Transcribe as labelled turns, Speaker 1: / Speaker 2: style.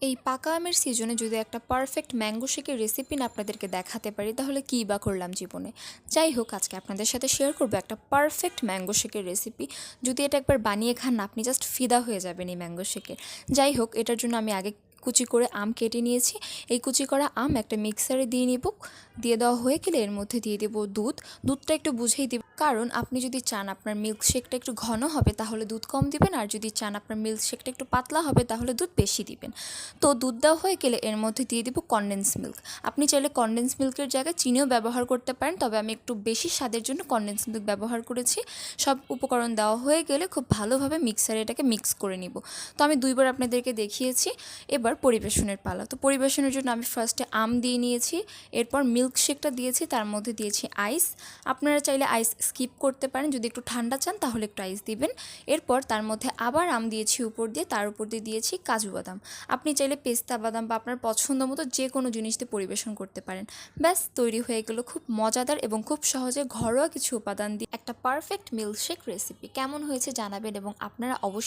Speaker 1: এই পাকা আমের সিজনে যদি একটা পারফেক্ট ম্যাঙ্গো শেকের রেসিপি না আপনাদেরকে দেখাতে পারি তাহলে কী বা করলাম জীবনে। যাই হোক, আজকে আপনাদের সাথে শেয়ার করবো একটা পারফেক্ট ম্যাঙ্গো শেকের রেসিপি। যদি এটা একবার বানিয়ে খান না, আপনি জাস্ট ফিদা হয়ে যাবেন এই ম্যাঙ্গো শেকের। যাই হোক, এটার জন্য আমি আগে কুচি করে আম কেটে নিয়েছি। এই কুচি করা আম একটা মিক্সারে দিয়ে নিব। দিয়ে দেওয়া হয়ে গেলে এর মধ্যে দিয়ে দেবো দুধটা একটু বুঝেই দিব, কারণ আপনি যদি চান আপনার মিল্কশেকটা একটু ঘন হবে তাহলে দুধ কম দিবেন, আর যদি চান আপনার মিল্কশেকটা একটু পাতলা হবে তাহলে দুধ বেশি দিবেন। তো দুধ দেওয়া হয়ে গেলে এর মধ্যে দিয়ে দিব কনডেন্স মিল্ক। আপনি চাইলে কনডেন্স মিল্কের জায়গায় চিনিও ব্যবহার করতে পারেন, তবে আমি একটু বেশি স্বাদের জন্য কনডেন্স মিল্ক ব্যবহার করেছি। সব উপকরণ দেওয়া হয়ে গেলে খুব ভালোভাবে মিক্সারে এটাকে মিক্স করে নিব। তো আমি দুইবার আপনাদেরকে দেখিয়েছি। এবার পরিবেশনের পালা। তো পরিবেশনের জন্য আমি ফার্স্টে আম দিয়ে নিয়েছি, এরপর মিল্কশেকটা দিয়েছি, তার মধ্যে দিয়েছি আইস। আপনারা চাইলে আইস স্কিপ করতে পারেন, যদি একটু ঠান্ডা চান তাহলে একটু আইস দিবেন। এরপর তার মধ্যে আবার আম দিয়েছি উপর দিয়ে, তার উপর দিয়ে দিয়েছি কাজু বাদাম। আপনি চাইলে পেস্তা বাদাম বা আপনার পছন্দ মতো যে কোনো জিনিস দিয়ে পরিবেশন করতে পারেন। ব্যাস, তৈরি হয়ে গেল খুব মজাদার এবং খুব সহজে ঘরোয়া কিছু উপাদান দিয়ে একটা পারফেক্ট মিল্কশেক রেসিপি। কেমন হয়েছে জানাবেন এবং আপনারা অবশ্যই